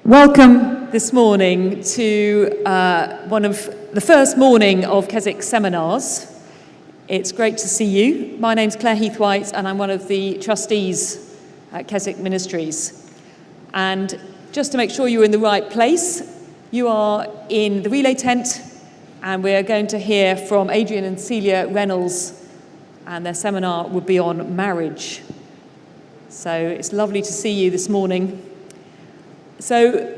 Welcome this morning to one of the first morning of Keswick seminars. It's great to see you. My name's Claire Heathwhite and I'm one of the trustees at Keswick Ministries. And just to make sure you're in the right place, you are in the relay tent and we're going to hear from Adrian and Celia Reynolds, and their seminar will be on marriage. So it's lovely to see you this morning. So,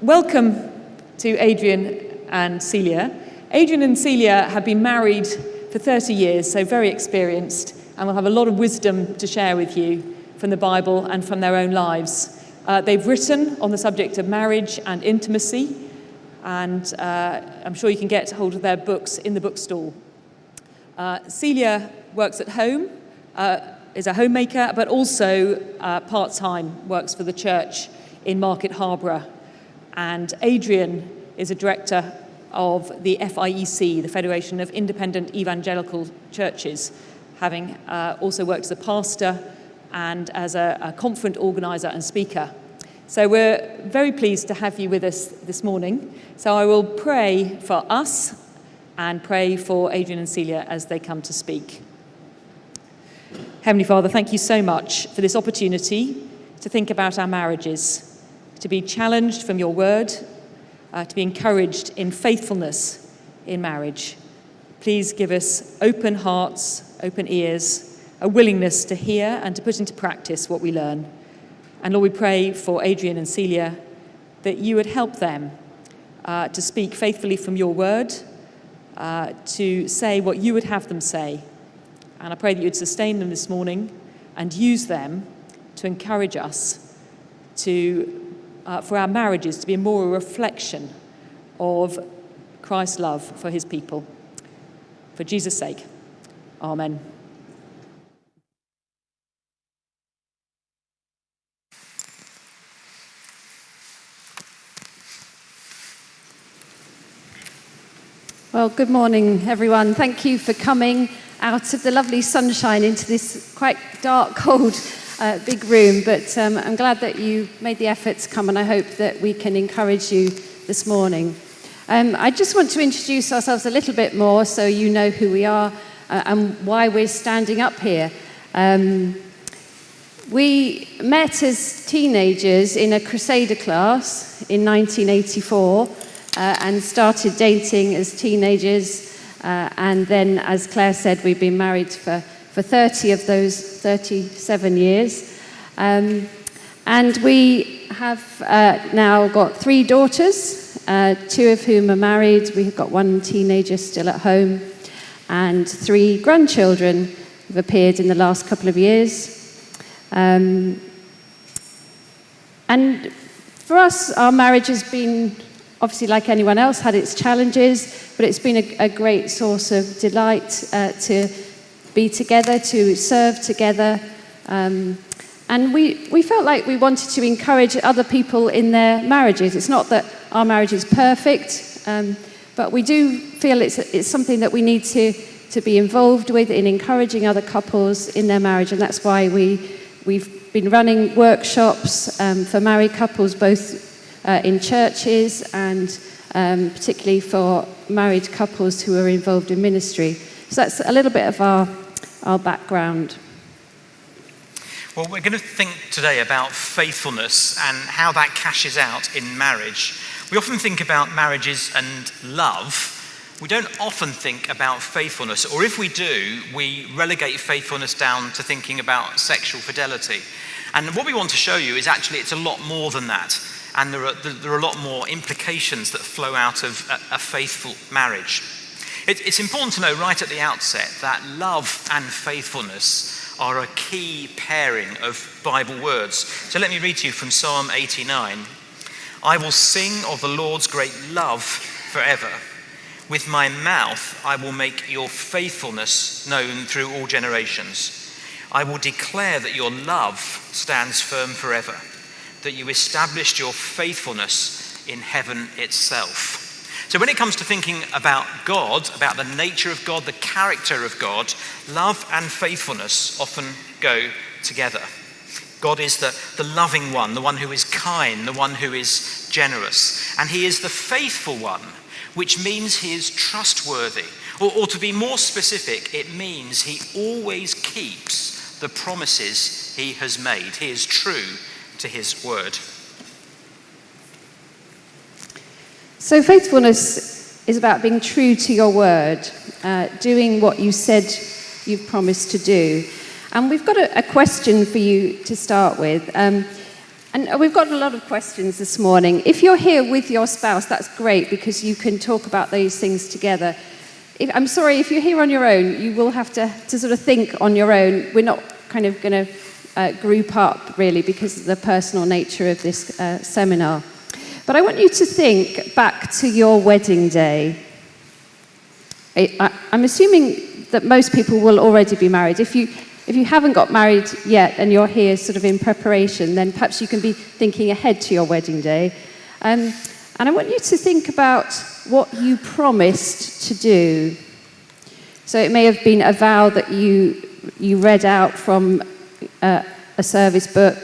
welcome to Adrian and Celia. Adrian and Celia have been married for 30 years, so very experienced, and will have a lot of wisdom to share with you from the Bible and from their own lives. They've written on the subject of marriage and intimacy, and I'm sure you can get hold of their books in the bookstall. Celia works at home, is a homemaker, but also part-time, works for the church in Market Harborough. And Adrian is a director of the FIEC, the Federation of Independent Evangelical Churches, having also worked as a pastor and as a conference organizer and speaker. So we're very pleased to have you with us this morning. So I will pray for us and pray for Adrian and Celia as they come to speak. Heavenly Father, thank you so much for this opportunity to think about our marriages, to be challenged from your word, to be encouraged in faithfulness in marriage. Please give us open hearts, open ears, a willingness to hear and to put into practice what we learn. And Lord, we pray for Adrian and Celia that you would help them to speak faithfully from your word, to say what you would have them say. And I pray that you would sustain them this morning and use them to encourage us for our marriages to be more a reflection of Christ's love for his people. For Jesus' sake, amen. Well, good morning, everyone. Thank you for coming out of the lovely sunshine into this quite dark, cold big room, but I'm glad that you made the effort to come, and I hope that we can encourage you this morning. I just want to introduce ourselves a little bit more so you know who we are and why we're standing up here. We met as teenagers in a Crusader class in 1984 and started dating as teenagers, and then, as Claire said, we've been married for 30 of those 37 years. And we have now got 3 daughters, 2 of whom are married. We've got 1 teenager still at home, and 3 grandchildren have appeared in the last couple of years. And for us, our marriage has been, obviously like anyone else, had its challenges, but it's been a great source of delight to be together, to serve together. And we felt like we wanted to encourage other people in their marriages. It's not that our marriage is perfect, but we do feel it's something that we need to be involved with in encouraging other couples in their marriage. And that's why we've been running workshops for married couples, both in churches and particularly for married couples who are involved in ministry. So that's a little bit of our background. Well, we're going to think today about faithfulness and how that cashes out in marriage. We often think about marriages and love. We don't often think about faithfulness, or if we do, we relegate faithfulness down to thinking about sexual fidelity. And what we want to show you is actually it's a lot more than that. And there are a lot more implications that flow out of a faithful marriage. It's important to know right at the outset that love and faithfulness are a key pairing of Bible words. So let me read to you from Psalm 89. I will sing of the Lord's great love forever. With my mouth I will make your faithfulness known through all generations. I will declare that your love stands firm forever, that you established your faithfulness in heaven itself. So when it comes to thinking about God, about the nature of God, the character of God, love and faithfulness often go together. God is the loving one, the one who is kind, the one who is generous. And he is the faithful one, which means he is trustworthy. Or to be more specific, it means he always keeps the promises he has made. He is true to his word. So faithfulness is about being true to your word, doing what you said you've promised to do. And we've got a question for you to start with. And we've got a lot of questions this morning. If you're here with your spouse, that's great because you can talk about those things together. I'm sorry, if you're here on your own, you will have to sort of think on your own. We're not kind of going to group up, really, because of the personal nature of this seminar. But I want you to think back to your wedding day. I'm assuming that most people will already be married. If you haven't got married yet and you're here sort of in preparation, then perhaps you can be thinking ahead to your wedding day. And I want you to think about what you promised to do. So it may have been a vow that you read out from a service book,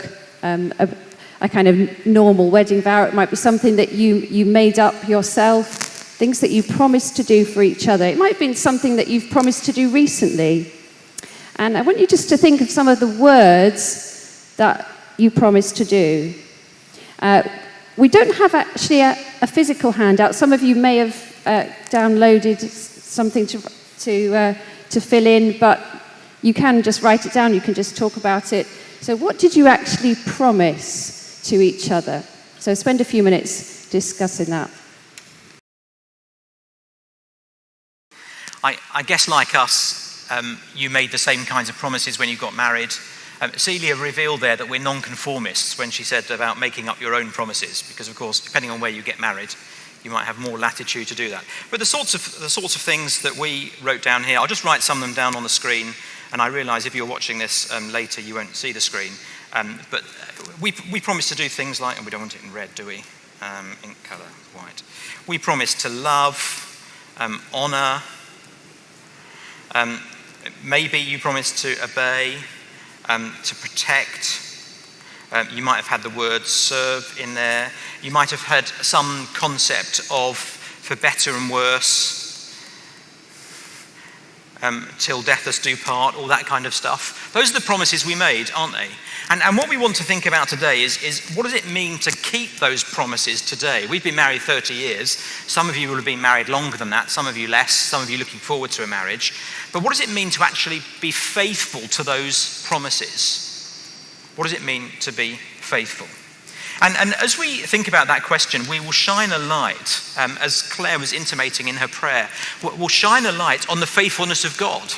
a kind of normal wedding vow. It might be something that you made up yourself, things that you promised to do for each other. It might have been something that you've promised to do recently. And I want you just to think of some of the words that you promised to do. We don't have actually a physical handout. Some of you may have downloaded something to fill in, but you can just write it down. You can just talk about it. So what did you actually promise to each other? So spend a few minutes discussing that. I guess like us, you made the same kinds of promises when you got married. Celia revealed there that we're non-conformists when she said about making up your own promises, because of course, depending on where you get married, you might have more latitude to do that. But the sorts of things that we wrote down here, I'll just write some of them down on the screen, and I realise if you're watching this later, you won't see the screen. But we promised to do things like, and we don't want it in red, do we? Ink colour, white. We promised to love, honour. Maybe you promised to obey, to protect. You might have had the word serve in there. You might have had some concept of for better and worse, till death us do part, all that kind of stuff. Those are the promises we made, aren't they? And what we want to think about today is what does it mean to keep those promises today? We've been married 30 years. Some of you will have been married longer than that, some of you less, some of you looking forward to a marriage. But what does it mean to actually be faithful to those promises? What does it mean to be faithful? And as we think about that question, we will shine a light, as Claire was intimating in her prayer, we'll shine a light on the faithfulness of God.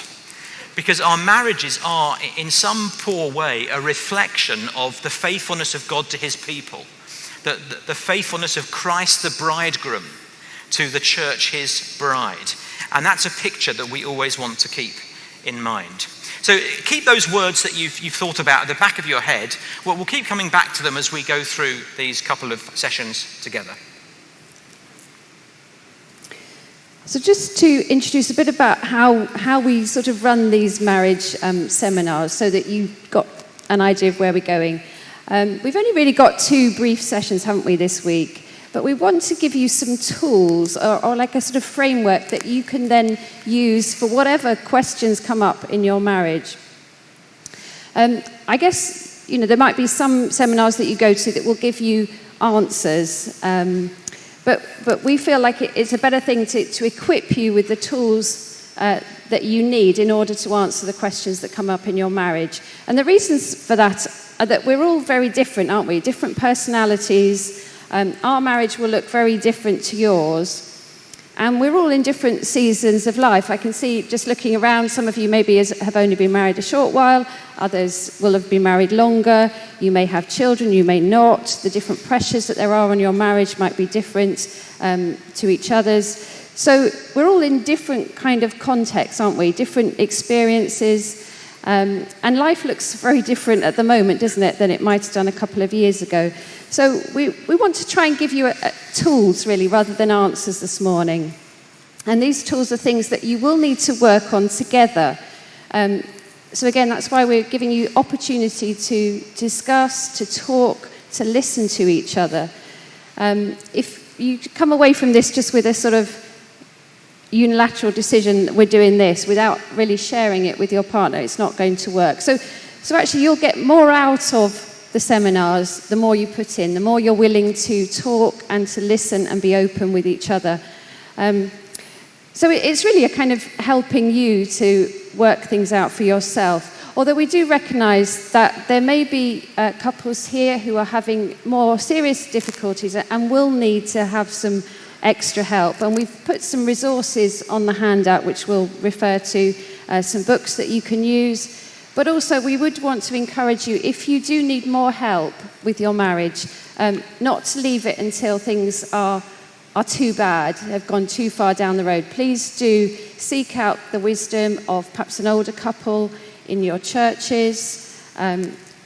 Because our marriages are, in some poor way, a reflection of the faithfulness of God to his people. The faithfulness of Christ the bridegroom to the church, his bride. And that's a picture that we always want to keep in mind. So keep those words that you've thought about at the back of your head. Well, we'll keep coming back to them as we go through these couple of sessions together. So just to introduce a bit about how we sort of run these marriage seminars so that you've got an idea of where we're going. We've only really got 2 brief sessions, haven't we, this week? But we want to give you some tools or like a sort of framework that you can then use for whatever questions come up in your marriage. I guess, there might be some seminars that you go to that will give you answers. But we feel like it's a better thing to equip you with the tools that you need in order to answer the questions that come up in your marriage. And the reasons for that are that we're all very different, aren't we? Different personalities. Our marriage will look very different to yours. And we're all in different seasons of life. I can see, just looking around, some of you maybe have only been married a short while. Others will have been married longer. You may have children, you may not. The different pressures that there are on your marriage might be different to each other's. So we're all in different kind of contexts, aren't we? Different experiences. And life looks very different at the moment, doesn't it, than it might have done a couple of years ago. So we want to try and give you tools, really, rather than answers this morning. And these tools are things that you will need to work on together. So again, that's why we're giving you opportunity to discuss, to talk, to listen to each other. If you come away from this just with a sort of unilateral decision, we're doing this, without really sharing it with your partner, it's not going to work. So actually you'll get more out of the seminars the more you put in, the more you're willing to talk and to listen and be open with each other. So it's really a kind of helping you to work things out for yourself. Although we do recognise that there may be couples here who are having more serious difficulties and will need to have some extra help. And we've put some resources on the handout which we'll refer to, some books that you can use. But also we would want to encourage you, if you do need more help with your marriage, not to leave it until things are too bad, have gone too far down the road. Please do seek out the wisdom of perhaps an older couple in your churches,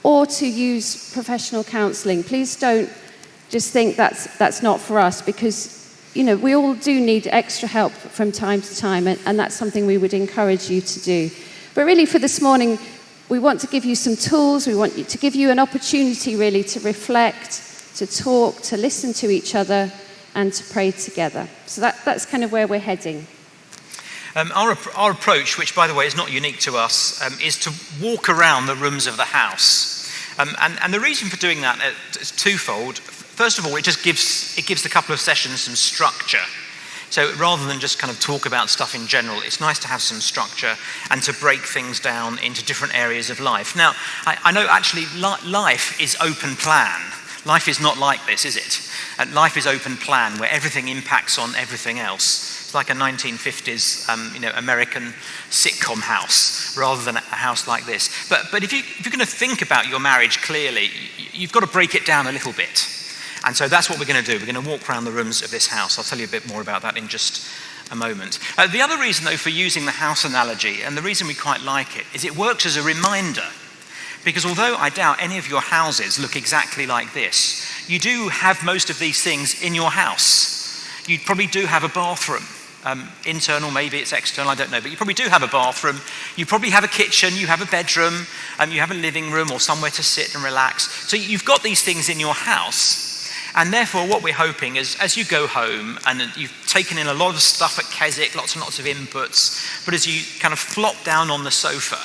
or to use professional counselling. Please don't just think that's not for us, because we all do need extra help from time to time, and that's something we would encourage you to do. But really for this morning, we want to give you some tools. We want to give you an opportunity really to reflect, to talk, to listen to each other, and to pray together. So that's kind of where we're heading. Our approach, which by the way is not unique to us, is to walk around the rooms of the house. And the reason for doing that is twofold. First of all, it gives the couple of sessions some structure. So rather than just kind of talk about stuff in general, it's nice to have some structure and to break things down into different areas of life. Now, I know actually life is open plan. Life is not like this, is it? Life is open plan, where everything impacts on everything else. It's like a 1950s American sitcom house, rather than a house like this. But if you're going to think about your marriage clearly, you've got to break it down a little bit. And so that's what we're going to do. We're going to walk around the rooms of this house. I'll tell you a bit more about that in just a moment. The other reason, though, for using the house analogy, and the reason we quite like it, is it works as a reminder. Because although I doubt any of your houses look exactly like this, you do have most of these things in your house. You probably do have a bathroom. Internal, maybe it's external, I don't know, but you probably do have a bathroom. You probably have a kitchen, you have a bedroom, you have a living room or somewhere to sit and relax. So you've got these things in your house. And therefore, what we're hoping is, as you go home, and you've taken in a lot of stuff at Keswick, lots and lots of inputs, but as you kind of flop down on the sofa,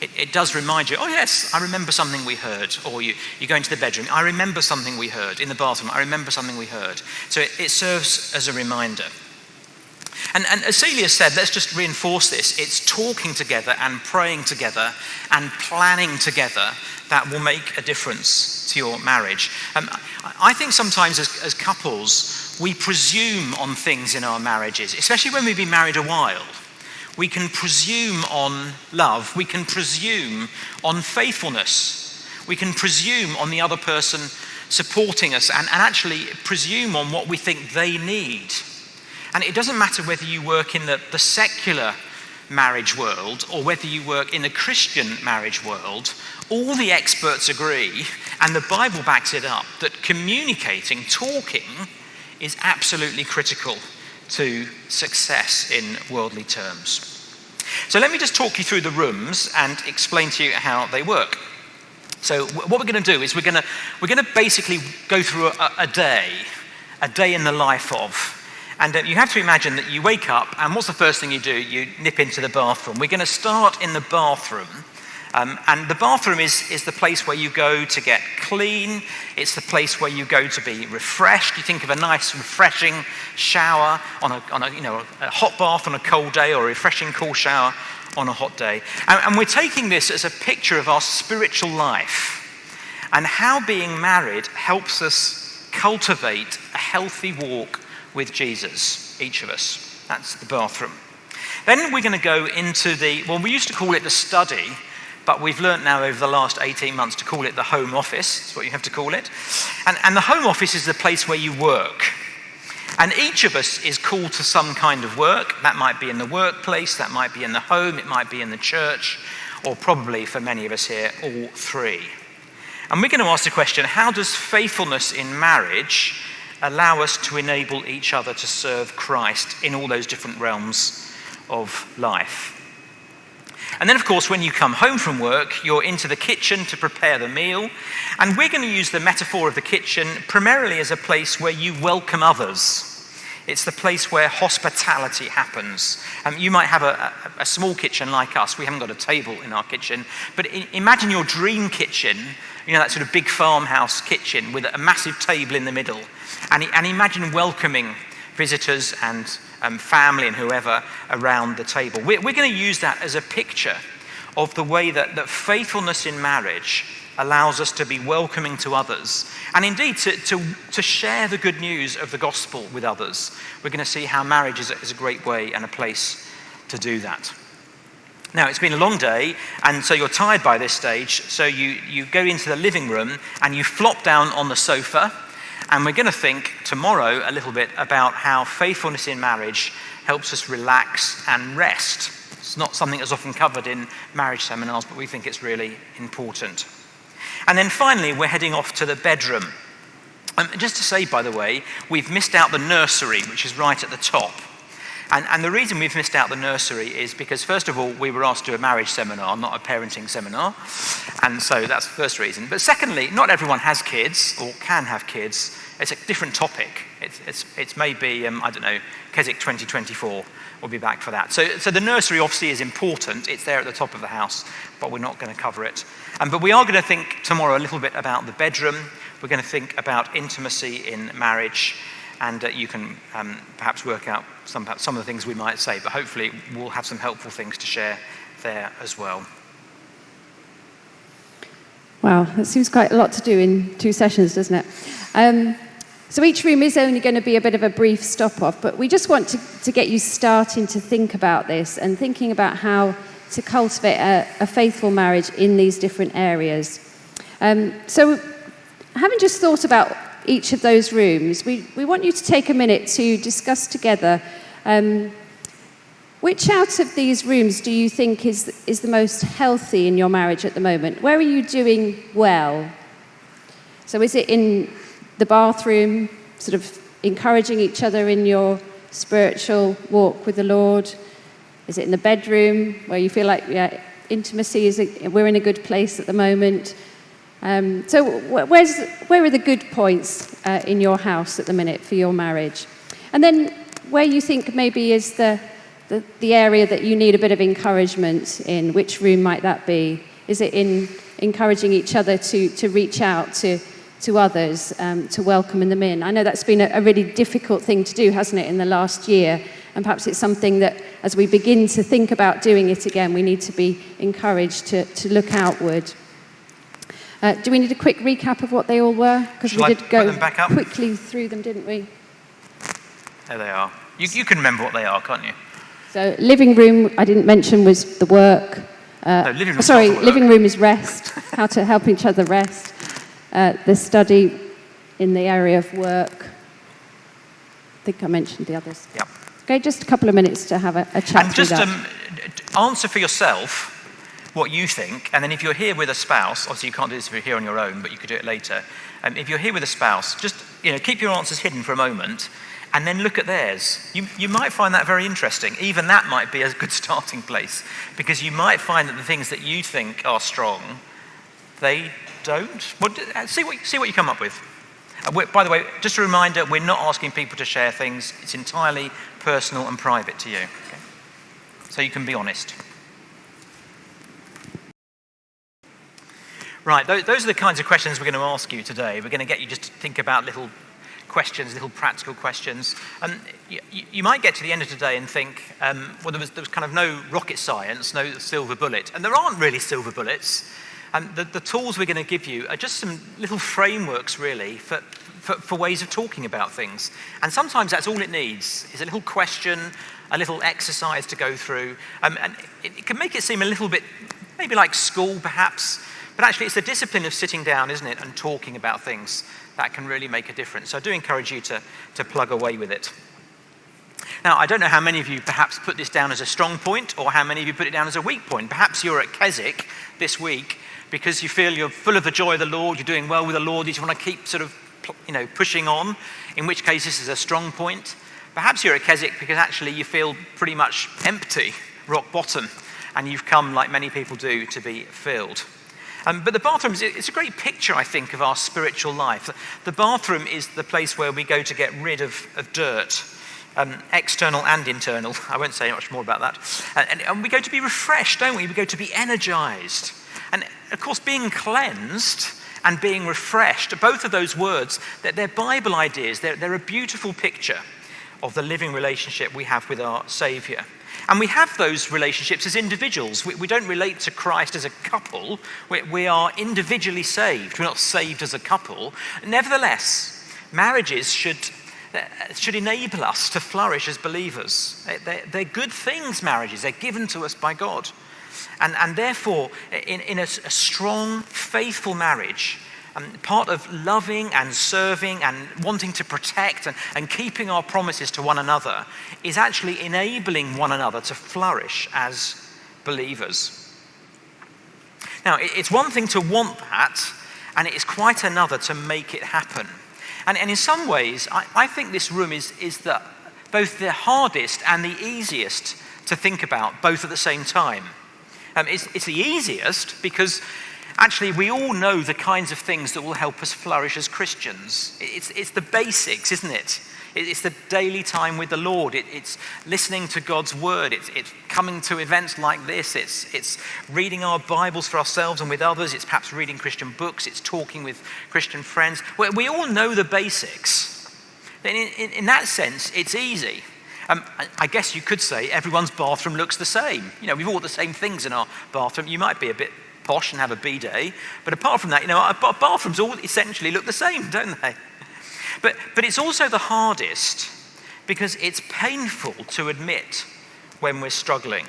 it does remind you, oh yes, I remember something we heard. Or you go into the bedroom, I remember something we heard. In the bathroom, I remember something we heard. So it serves as a reminder. And as Celia said, let's just reinforce this. It's talking together and praying together and planning together that will make a difference to your marriage. I think sometimes as couples, we presume on things in our marriages, especially when we've been married a while. We can presume on love. We can presume on faithfulness. We can presume on the other person supporting us and actually presume on what we think they need. And it doesn't matter whether you work in the secular marriage world or whether you work in the Christian marriage world, all the experts agree, and the Bible backs it up, that communicating, talking, is absolutely critical to success in worldly terms. So let me just talk you through the rooms and explain to you how they work. So what we're going to do is we're going to basically go through a day in the life of. And you have to imagine that you wake up, and what's the first thing you do? You nip into the bathroom. We're going to start in the bathroom. And the bathroom is the place where you go to get clean. It's the place where you go to be refreshed. You think of a nice, refreshing shower on a hot bath on a cold day, or a refreshing cool shower on a hot day. And we're taking this as a picture of our spiritual life and how being married helps us cultivate a healthy walk with Jesus, each of us. That's the bathroom. Then we're going to go into we used to call it the study, but we've learnt now over the last 18 months to call it the home office. That's what you have to call it. And the home office is the place where you work. And each of us is called to some kind of work. That might be in the workplace, that might be in the home, it might be in the church, or probably for many of us here, all three. And we're going to ask the question, how does faithfulness in marriage allow us to enable each other to serve Christ in all those different realms of life? And then, of course, when you come home from work, you're into the kitchen to prepare the meal. And we're going to use the metaphor of the kitchen primarily as a place where you welcome others. It's the place where hospitality happens. You might have a small kitchen like us. We haven't got a table in our kitchen. But imagine your dream kitchen, that sort of big farmhouse kitchen with a massive table in the middle. And imagine welcoming visitors and family and whoever around the table. We're going to use that as a picture of the way that faithfulness in marriage allows us to be welcoming to others, and indeed to share the good news of the gospel with others. We're going to see how marriage is a great way and a place to do that. Now, it's been a long day, and so you're tired by this stage, so you go into the living room and you flop down on the sofa, and we're going to think tomorrow a little bit about how faithfulness in marriage helps us relax and rest. It's not something that's often covered in marriage seminars, but we think it's really important. And then finally, we're heading off to the bedroom. Just to say, by the way, we've missed out the nursery, which is right at the top. And the reason we've missed out the nursery is because, first of all, we were asked to do a marriage seminar, not a parenting seminar. And so that's the first reason. But secondly, not everyone has kids or can have kids. It's a different topic. It's maybe, Keswick 2024 will be back for that. So the nursery obviously is important. It's there at the top of the house, but we're not going to cover it. But we are going to think tomorrow a little bit about the bedroom. We're going to think about intimacy in marriage, and you can perhaps work out some of the things we might say, but hopefully we'll have some helpful things to share there as well. Wow, that seems quite a lot to do in 2 sessions, doesn't it? So each room is only going to be a bit of a brief stop-off, but we just want to get you starting to think about this and thinking about how to cultivate a faithful marriage in these different areas. So having just thought about each of those rooms, we want you to take a minute to discuss together which out of these rooms do you think is the most healthy in your marriage at the moment? Where are you doing well? So is it in the bathroom, sort of encouraging each other in your spiritual walk with the Lord? Is it in the bedroom where you feel like intimacy we're in a good place at the moment? So where are the good points in your house at the minute for your marriage? And then where you think maybe is the area that you need a bit of encouragement in, which room might that be? Is it in encouraging each other to reach out to others, to welcome them in? I know that's been a really difficult thing to do, hasn't it, in the last year? And perhaps it's something that, as we begin to think about doing it again, we need to be encouraged to look outward. Do we need a quick recap of what they all were? Because we did go quickly through them, didn't we? There they are. You can remember what they are, can't you? So living room, I didn't mention, was the work. Living room is rest, how to help each other rest. The study in the area of work. I think I mentioned the others. Yep. Okay, just a couple of minutes to have a chat. And just answer for yourself what you think, and then if you're here with a spouse, obviously you can't do this if you're here on your own, but you could do it later. If you're here with a spouse, just keep your answers hidden for a moment, and then look at theirs. You might find that very interesting. Even that might be a good starting place, because you might find that the things that you think are strong, they don't. Well, see what you come up with. By the way, just a reminder, we're not asking people to share things. It's entirely personal and private to you. Okay? So you can be honest. Right, those are the kinds of questions we're going to ask you today. We're going to get you just to think about little questions, little practical questions. You might get to the end of today and think, there was kind of no rocket science, no silver bullet. And there aren't really silver bullets. The tools we're going to give you are just some little frameworks, really, for ways of talking about things. And sometimes that's all it needs, is a little question, a little exercise to go through. And it can make it seem a little bit, maybe like school, perhaps. But actually, it's the discipline of sitting down, isn't it, and talking about things that can really make a difference. So I do encourage you to plug away with it. Now, I don't know how many of you perhaps put this down as a strong point, or how many of you put it down as a weak point. Perhaps you're at Keswick this week because you feel you're full of the joy of the Lord, you're doing well with the Lord, you just want to keep sort of, pushing on, in which case this is a strong point. Perhaps you're at Keswick because actually you feel pretty much empty, rock bottom, and you've come, like many people do, to be filled. But the bathroom, it's a great picture, I think, of our spiritual life. The bathroom is the place where we go to get rid of dirt, external and internal. I won't say much more about that. And we go to be refreshed, don't we? We go to be energized. And of course, being cleansed and being refreshed, both of those words, they're Bible ideas. They're a beautiful picture of the living relationship we have with our Saviour. And we have those relationships as individuals. We don't relate to Christ as a couple. We are individually saved. We're not saved as a couple. Nevertheless, marriages should enable us to flourish as believers. They're good things, marriages. They're given to us by God. And therefore, in a strong, faithful marriage, part of loving and serving and wanting to protect and keeping our promises to one another is actually enabling one another to flourish as believers. Now, it's one thing to want that, and it is quite another to make it happen. And in some ways, I think this room is both the hardest and the easiest to think about, both at the same time. It's the easiest because actually we all know the kinds of things that will help us flourish as Christians. It's the basics, isn't it? It's the daily time with the Lord. It's listening to God's word. It's coming to events like this. It's reading our Bibles for ourselves and with others. It's perhaps reading Christian books. It's talking with Christian friends. We all know the basics. In that sense, it's easy. I guess you could say everyone's bathroom looks the same. You know, we've all got the same things in our bathroom. You might be a bit posh and have a bidet, but apart from that, our bathrooms all essentially look the same, don't they? But it's also the hardest because it's painful to admit when we're struggling.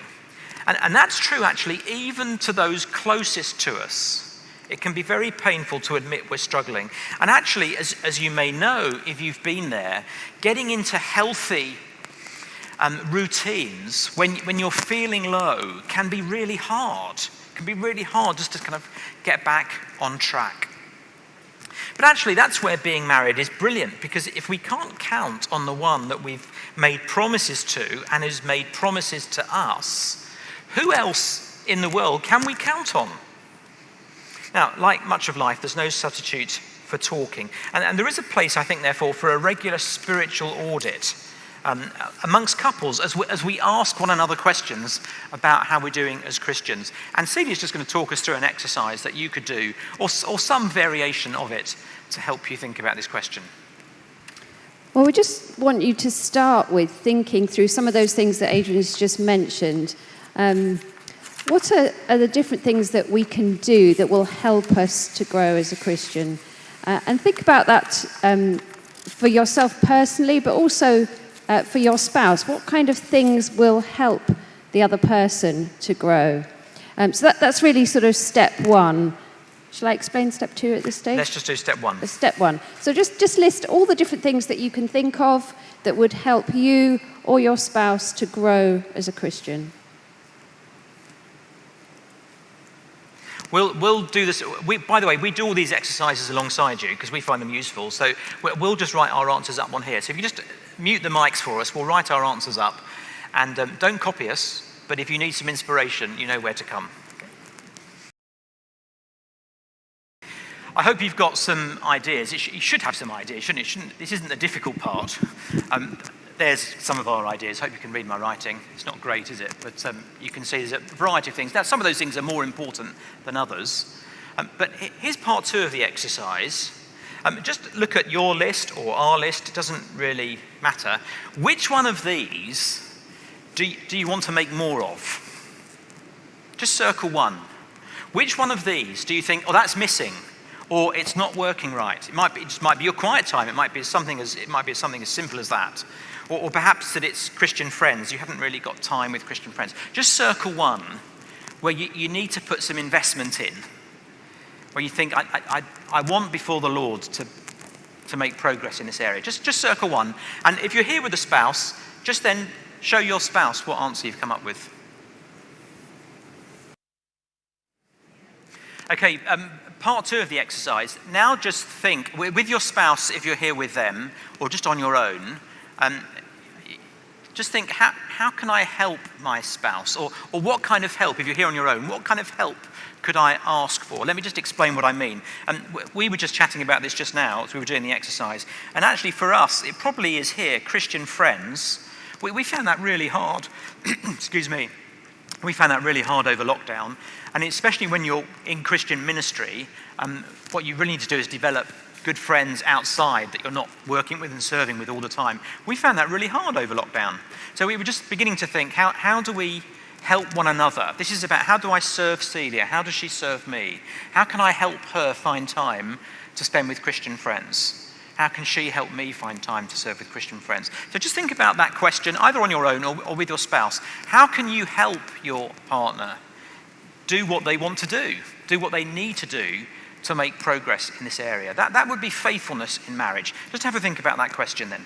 And that's true, actually, even to those closest to us. It can be very painful to admit we're struggling. And actually, as you may know, if you've been there, getting into healthy routines when you're feeling low can be really hard. It can be really hard just to kind of get back on track. But actually, that's where being married is brilliant, because if we can't count on the one that we've made promises to and who's made promises to us, who else in the world can we count on? Now, like much of life, there's no substitute for talking. And there is a place, I think, therefore, for a regular spiritual audit amongst couples as we ask one another questions about how we're doing as Christians. And Celia's just going to talk us through an exercise that you could do, or some variation of it, to help you think about this question. Well, we just want you to start with thinking through some of those things that Adrian's just mentioned. What are the different things that we can do that will help us to grow as a Christian? And think about that for yourself personally, but also for your spouse. What kind of things will help the other person to grow? So that's really sort of step one. Shall I explain step two at this stage? Let's just do step one. Step one. So just list all the different things that you can think of that would help you or your spouse to grow as a Christian. We'll do this. By the way, we do all these exercises alongside you because we find them useful. So we'll just write our answers up on here. So if you just mute the mics for us, we'll write our answers up. And don't copy us, but if you need some inspiration, you know where to come. I hope you've got some ideas. You should have some ideas, shouldn't it? This isn't the difficult part. There's some of our ideas. Hope you can read my writing. It's not great, is it? But you can see there's a variety of things. Now, some of those things are more important than others. But here's part two of the exercise. Just look at your list or our list. It doesn't really matter. Which one of these do you want to make more of? Just circle one. Which one of these do you think, oh, that's missing, or it's not working right? It just might be your quiet time. It might be something as simple as that. Or perhaps that it's Christian friends. You haven't really got time with Christian friends. Just circle one where you need to put some investment in, where you think, I want before the Lord to make progress in this area. Just circle one. And if you're here with a spouse, just then show your spouse what answer you've come up with. Okay, part two of the exercise. Now just think, with your spouse, if you're here with them, or just on your own, Just think, how can I help my spouse? Or what kind of help, if you're here on your own, what kind of help could I ask for? Let me just explain what I mean. We were just chatting about this just now as we were doing the exercise. And actually for us, it probably is here, Christian friends. We found that really hard. Excuse me. We found that really hard over lockdown. And especially when you're in Christian ministry, what you really need to do is develop good friends outside that you're not working with and serving with all the time. We found that really hard over lockdown. So we were just beginning to think, how do we help one another? This is about, how do I serve Celia? How does she serve me? How can I help her find time to spend with Christian friends? How can she help me find time to serve with Christian friends? So just think about that question, either on your own or with your spouse. How can you help your partner do what they want to do what they need to do to make progress in this area? That would be faithfulness in marriage. Just have a think about that question then.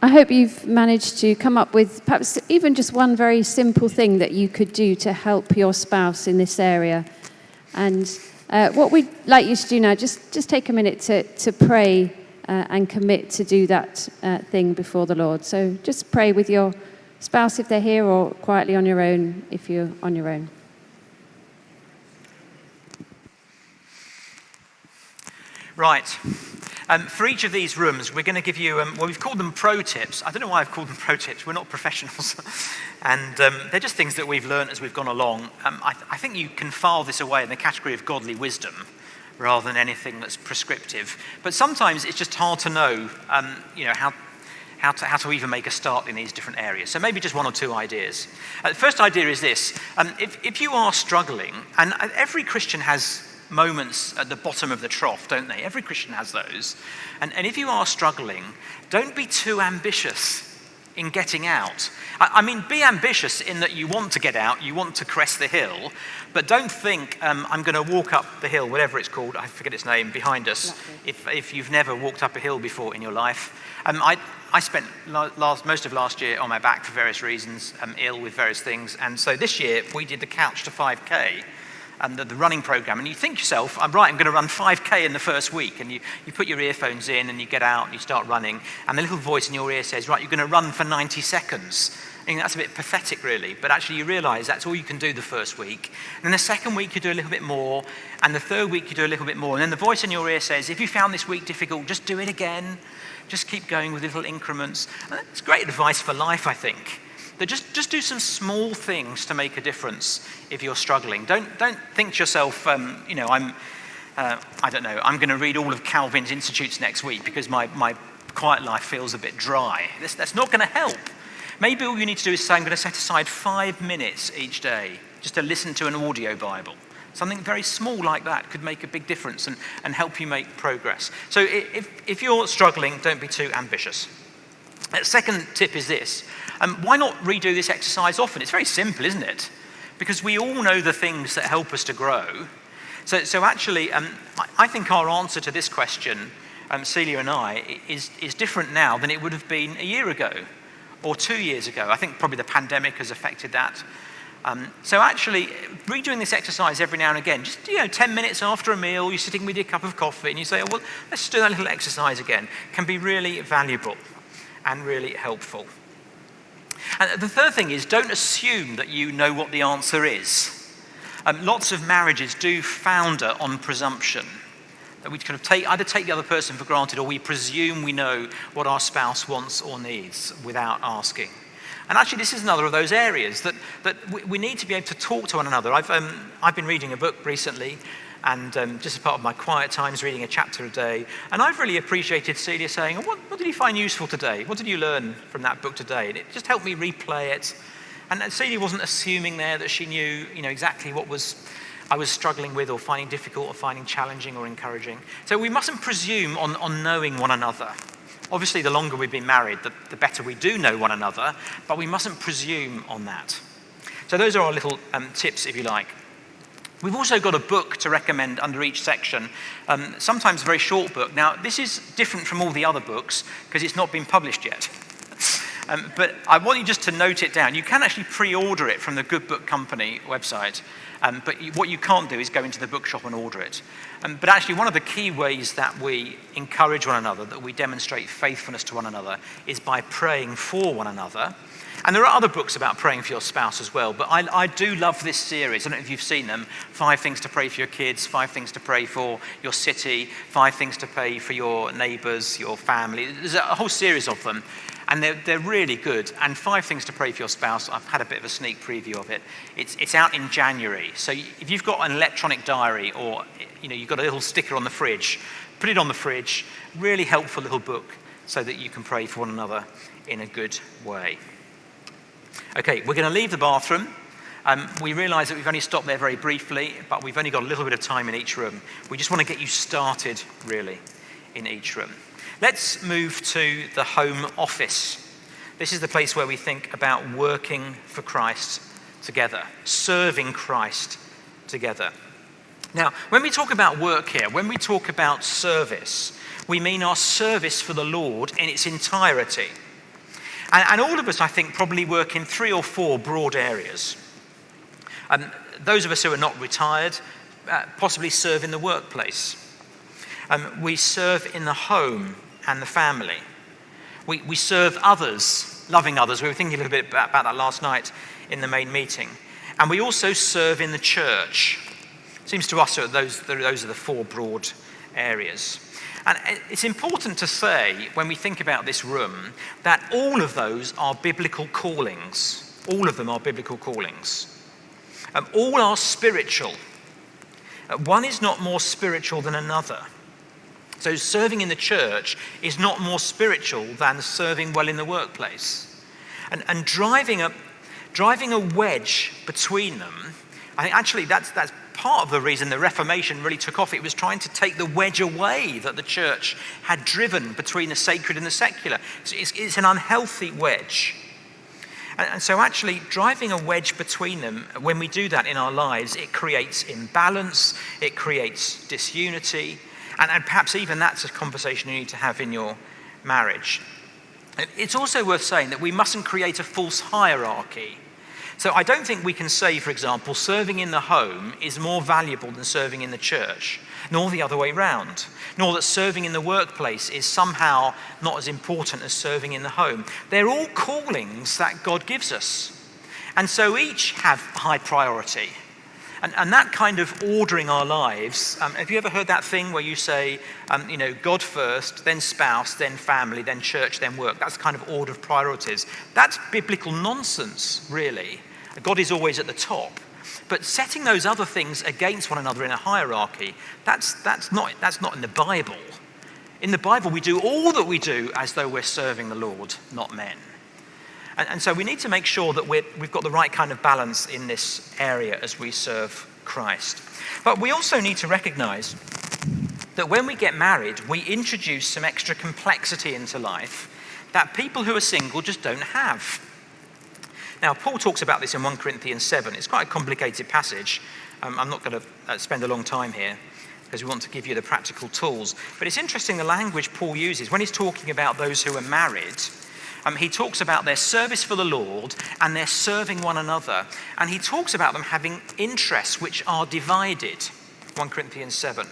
I hope you've managed to come up with perhaps even just one very simple thing that you could do to help your spouse in this area. And what we'd like you to do now, just take a minute to pray and commit to do that thing before the Lord. So just pray with your spouse if they're here, or quietly on your own if you're on your own. Right. For each of these rooms, we're going to give you, we've called them pro tips. I don't know why I've called them pro tips. We're not professionals. And they're just things that we've learned as we've gone along. I think you can file this away in the category of godly wisdom rather than anything that's prescriptive. But sometimes it's just hard to know, how to even make a start in these different areas. So maybe just one or two ideas. The first idea is this. If you are struggling, and every Christian has moments at the bottom of the trough, don't they? Every Christian has those. And if you are struggling, don't be too ambitious in getting out. I mean, be ambitious in that you want to get out, you want to crest the hill, but don't think, I'm going to walk up the hill, whatever it's called, I forget its name, behind us, if you've never walked up a hill before in your life. I spent most of last year on my back for various reasons, ill with various things, and so this year we did the Couch to 5K, the running program, and you think to yourself, I'm going to run 5K in the first week, and you put your earphones in and you get out and you start running, and the little voice in your ear says, right, you're going to run for 90 seconds. I think that's a bit pathetic, really, but actually you realise that's all you can do the first week. And then the second week you do a little bit more, and the third week you do a little bit more, and then the voice in your ear says, if you found this week difficult, just do it again. Just keep going with little increments. And it's great advice for life, I think. That just do some small things to make a difference if you're struggling. Don't think to yourself, I'm going to read all of Calvin's Institutes next week because my quiet life feels a bit dry. That's not going to help. Maybe all you need to do is say, I'm going to set aside 5 minutes each day just to listen to an audio Bible. Something very small like that could make a big difference and help you make progress. So if you're struggling, don't be too ambitious. Second tip is this. Why not redo this exercise often? It's very simple, isn't it? Because we all know the things that help us to grow. So actually, I think our answer to this question, Celia and I, is different now than it would have been a year ago or 2 years ago. I think probably the pandemic has affected that. So actually, redoing this exercise every now and again, just 10 minutes after a meal, you're sitting with your cup of coffee and you say, oh, well, let's just do that little exercise again, can be really valuable and really helpful. And the third thing is, don't assume that you know what the answer is. Lots of marriages do founder on presumption, that we kind of either take the other person for granted or we presume we know what our spouse wants or needs without asking. And actually, this is another of those areas that we need to be able to talk to one another. I've been reading a book recently, and just as part of my quiet times, reading a chapter a day. And I've really appreciated Celia saying, oh, what did you find useful today? What did you learn from that book today? And it just helped me replay it. And Celia wasn't assuming there that she knew, exactly what I was struggling with or finding difficult or finding challenging or encouraging. So we mustn't presume on knowing one another. Obviously, the longer we've been married, the better we do know one another, but we mustn't presume on that. So those are our little tips, if you like. We've also got a book to recommend under each section, sometimes a very short book. Now, this is different from all the other books because it's not been published yet. But I want you just to note it down. You can actually pre-order it from the Good Book Company website. But what you can't do is go into the bookshop and order it. But actually, one of the key ways that we encourage one another, that we demonstrate faithfulness to one another, is by praying for one another. And there are other books about praying for your spouse as well, but I do love this series. I don't know if you've seen them. 5 things to pray for your kids, 5 things to pray for your city, 5 things to pray for your neighbours, your family. There's a whole series of them, and they're really good. And 5 things to pray for your spouse, I've had a bit of a sneak preview of it. It's out in January. So if you've got an electronic diary, or you've got a little sticker on the fridge, put it on the fridge. Really helpful little book so that you can pray for one another in a good way. Okay, we're going to leave the bathroom. We realise that we've only stopped there very briefly, but we've only got a little bit of time in each room. We just want to get you started, really, in each room. Let's move to the home office. This is the place where we think about working for Christ together, serving Christ together. Now, when we talk about work here, when we talk about service, we mean our service for the Lord in its entirety. And all of us, I think, probably work in 3 or 4 broad areas. Those of us who are not retired possibly serve in the workplace. We serve in the home and the family. We serve others, loving others. We were thinking a little bit about that last night in the main meeting. And we also serve in the church. It seems to us that those are the 4 broad areas. And it's important to say, when we think about this room, that all of those are biblical callings. All of them are biblical callings. All are spiritual. One is not more spiritual than another. So serving in the church is not more spiritual than serving well in the workplace. And driving a wedge between them, I think actually that's part of the reason the Reformation really took off. It was trying to take the wedge away that the church had driven between the sacred and the secular. It's an unhealthy wedge. And so actually driving a wedge between them, when we do that in our lives, it creates imbalance, it creates disunity, and perhaps even that's a conversation you need to have in your marriage. It's also worth saying that we mustn't create a false hierarchy. So I don't think we can say, for example, serving in the home is more valuable than serving in the church, nor the other way round, nor that serving in the workplace is somehow not as important as serving in the home. They're all callings that God gives us. And so each have high priority. And that kind of ordering our lives, have you ever heard that thing where you say, God first, then spouse, then family, then church, then work? That's the kind of order of priorities. That's biblical nonsense, really. God is always at the top. But setting those other things against one another in a hierarchy, that's not in the Bible. In the Bible, we do all that we do as though we're serving the Lord, not men. And so we need to make sure that we've got the right kind of balance in this area as we serve Christ. But we also need to recognize that when we get married, we introduce some extra complexity into life that people who are single just don't have. Now, Paul talks about this in 1 Corinthians 7. It's quite a complicated passage. I'm not going to spend a long time here because we want to give you the practical tools. But it's interesting the language Paul uses. When he's talking about those who are married, he talks about their service for the Lord and their serving one another. And he talks about them having interests which are divided, 1 Corinthians 7.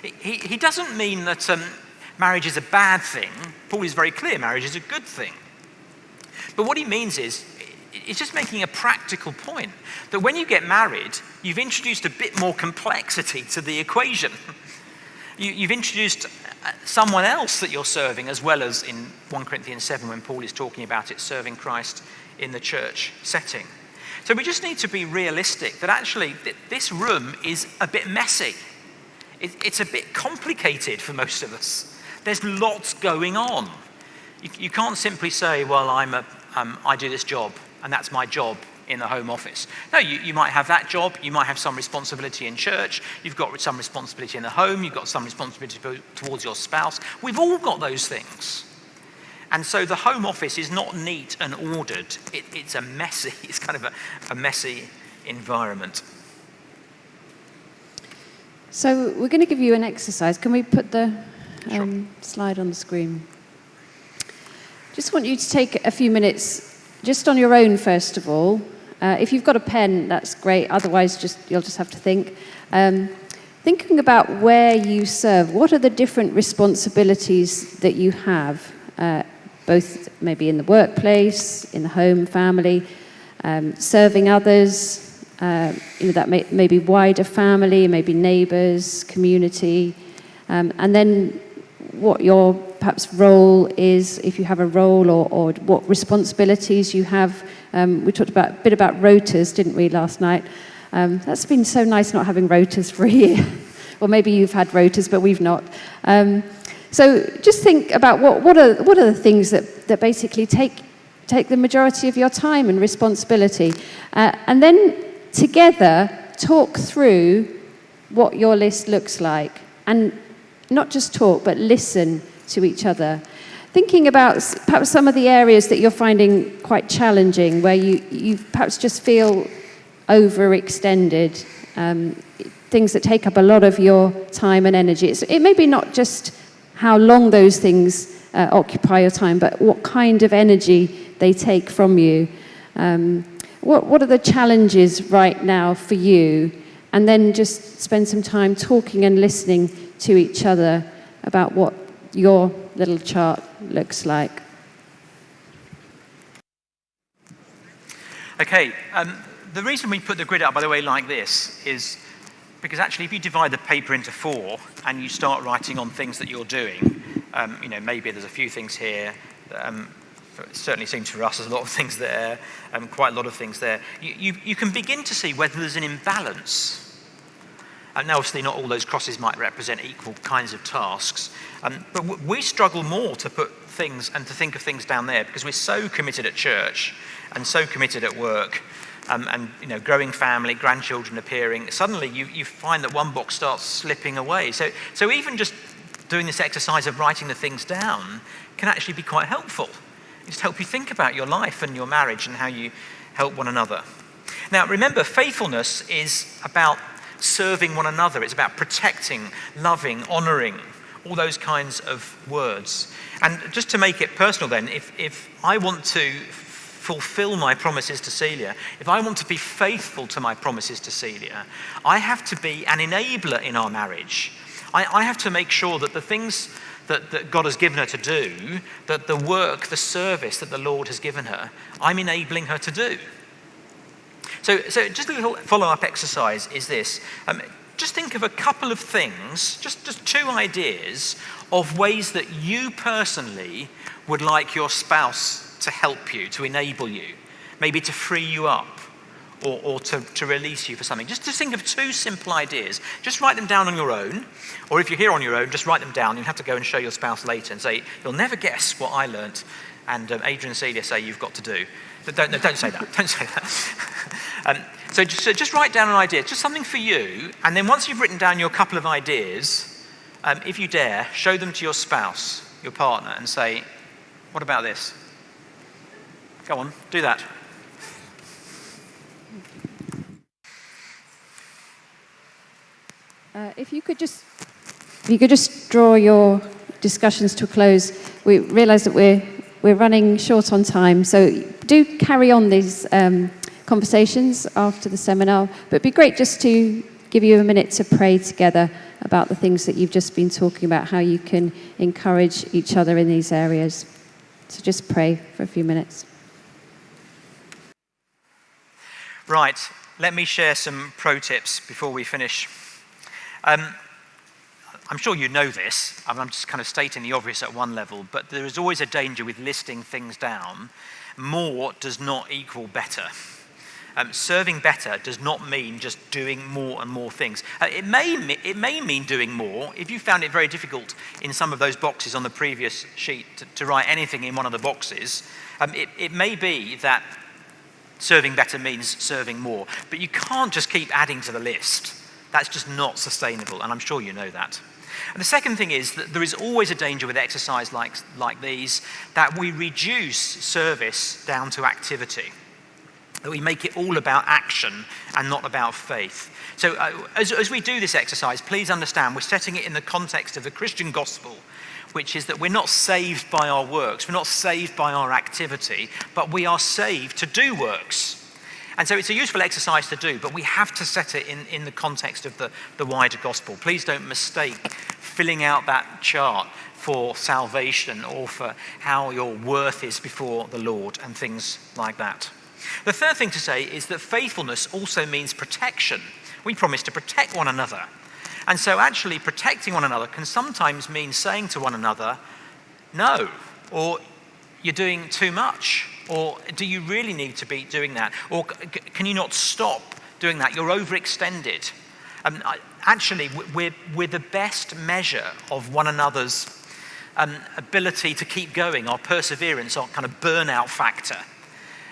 He doesn't mean that marriage is a bad thing. Paul is very clear, marriage is a good thing. But what he means is, it's just making a practical point that when you get married, you've introduced a bit more complexity to the equation. You've introduced someone else that you're serving, as well as in 1 Corinthians 7 when Paul is talking about it, serving Christ in the church setting. So we just need to be realistic that actually this room is a bit messy. It's a bit complicated for most of us. There's lots going on. You can't simply say, well, I do this job, and that's my job in the home office. No, you might have that job, you might have some responsibility in church, you've got some responsibility in the home, you've got some responsibility towards your spouse. We've all got those things. And so the home office is not neat and ordered. It's kind of a messy environment. So we're going to give you an exercise. Can we put the Sure. slide on the screen? just want you to take a few minutes just on your own, first of all. If you've got a pen, that's great. Otherwise, you'll just have to think. Thinking about where you serve. What are the different responsibilities that you have, both maybe in the workplace, in the home, family, serving others, that may be wider family, maybe neighbours, community, and then what your perhaps role is, if you have a role, or what responsibilities you have. We talked a bit about rotas, didn't we, last night? That's been so nice not having rotas for a year. Or maybe you've had rotas, but we've not. So just think about what are the things that basically take the majority of your time and responsibility. And then together talk through what your list looks like. And not just talk, but listen to each other. Thinking about perhaps some of the areas that you're finding quite challenging, where you perhaps just feel overextended, things that take up a lot of your time and energy. It may be not just how long those things occupy your time, but what kind of energy they take from you. What are the challenges right now for you? And then just spend some time talking and listening to each other about what your little chart looks like. Okay, the reason we put the grid up, by the way, like this is because actually if you divide the paper into 4 and you start writing on things that you're doing, maybe there's a few things here, it certainly seems for us there's a lot of things there, quite a lot of things there. You can begin to see whether there's an imbalance. Now, obviously, not all those crosses might represent equal kinds of tasks, but we struggle more to put things and to think of things down there because we're so committed at church and so committed at work, and growing family, grandchildren appearing. Suddenly, you find that one box starts slipping away. So even just doing this exercise of writing the things down can actually be quite helpful. Just help you think about your life and your marriage and how you help one another. Now, remember, faithfulness is about serving one another. It's about protecting, loving, honouring, all those kinds of words. And just to make it personal then, if I want to fulfill my promises to Celia, if I want to be faithful to my promises to Celia, I have to be an enabler in our marriage. I have to make sure that the things that God has given her to do, that the work, the service that the Lord has given her, I'm enabling her to do. So just a little follow-up exercise is this. Just think of a couple of things, just 2 ideas of ways that you personally would like your spouse to help you, to enable you, maybe to free you up or to release you for something. Just think of 2 simple ideas. Just write them down on your own, or if you're here on your own, just write them down. You'll have to go and show your spouse later and say, you'll never guess what I learnt, and Adrian and Celia say you've got to do. Don't say that. Don't say that. So just write down an idea, just something for you, and then once you've written down your couple of ideas, if you dare, show them to your spouse, your partner, and say, what about this? Go on, do that. If you could just draw your discussions to a close. We realise that we're running short on time, so do carry on these conversations after the seminar, but it'd be great just to give you a minute to pray together about the things that you've just been talking about, how you can encourage each other in these areas. So just pray for a few minutes. Right, let me share some pro tips before we finish. I'm sure you know this, I'm just kind of stating the obvious at one level, but there is always a danger with listing things down. More does not equal better. Serving better does not mean just doing more and more things. It may mean doing more. If you found it very difficult in some of those boxes on the previous sheet to write anything in one of the boxes, it may be that serving better means serving more. But you can't just keep adding to the list. That's just not sustainable, and I'm sure you know that. And the second thing is that there is always a danger with exercise like these that we reduce service down to activity, that we make it all about action and not about faith. So as we do this exercise, please understand we're setting it in the context of the Christian gospel, which is that we're not saved by our works, we're not saved by our activity, but we are saved to do works. And so it's a useful exercise to do, but we have to set it in the context of the wider gospel. Please don't mistake filling out that chart for salvation or for how your worth is before the Lord and things like that. The third thing to say is that faithfulness also means protection. We promise to protect one another. And so actually protecting one another can sometimes mean saying to one another, no, or you're doing too much, or do you really need to be doing that? Or can you not stop doing that? You're overextended. Actually, we're the best measure of one another's ability to keep going, our perseverance, our kind of burnout factor.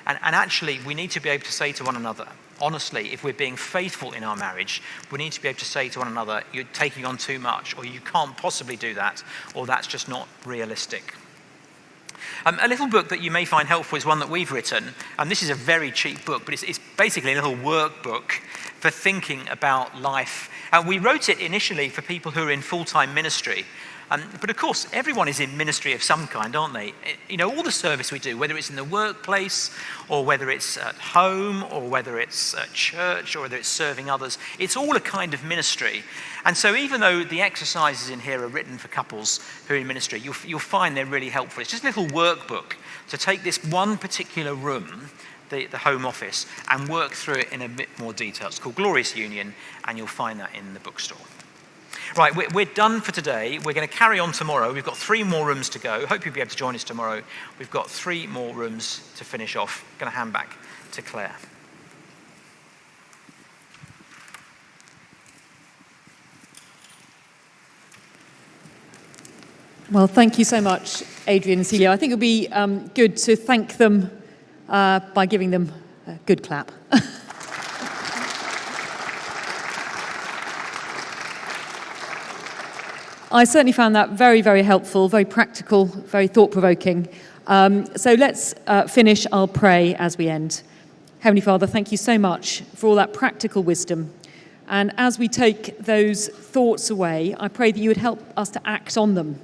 And actually, we need to be able to say to one another, honestly, if we're being faithful in our marriage, we need to be able to say to one another, you're taking on too much, or you can't possibly do that, or that's just not realistic. A little book that you may find helpful is one that we've written, and this is a very cheap book, but it's basically a little workbook for thinking about life. And we wrote it initially for people who are in full-time ministry. But of course, everyone is in ministry of some kind, aren't they? You know, all the service we do, whether it's in the workplace, or whether it's at home, or whether it's at church, or whether it's serving others, it's all a kind of ministry. And so even though the exercises in here are written for couples who are in ministry, you'll find they're really helpful. It's just a little workbook to take this one particular room, the home office, and work through it in a bit more detail. It's called Glorious Union, and you'll find that in the bookstore. Right, we're done for today. We're going to carry on tomorrow. We've got 3 more rooms to go. Hope you'll be able to join us tomorrow. We've got 3 more rooms to finish off. Going to hand back to Claire. Well, thank you so much, Adrian and Celia. I think it would be good to thank them by giving them a good clap. I certainly found that very, very helpful, very practical, very thought-provoking. So let's finish. I'll pray as we end. Heavenly Father, thank you so much for all that practical wisdom. And as we take those thoughts away, I pray that you would help us to act on them.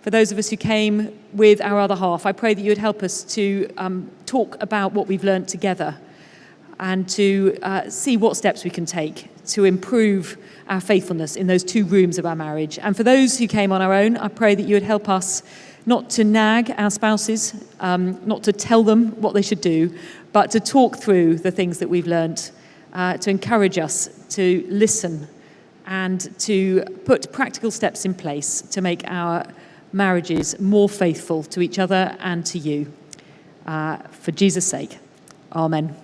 For those of us who came with our other half, I pray that you would help us to talk about what we've learned together and to see what steps we can take to improve our faithfulness in those 2 rooms of our marriage. And for those who came on our own, I pray that you would help us not to nag our spouses, not to tell them what they should do, but to talk through the things that we've learned, to encourage us to listen and to put practical steps in place to make our marriages more faithful to each other and to you. For Jesus' sake, amen.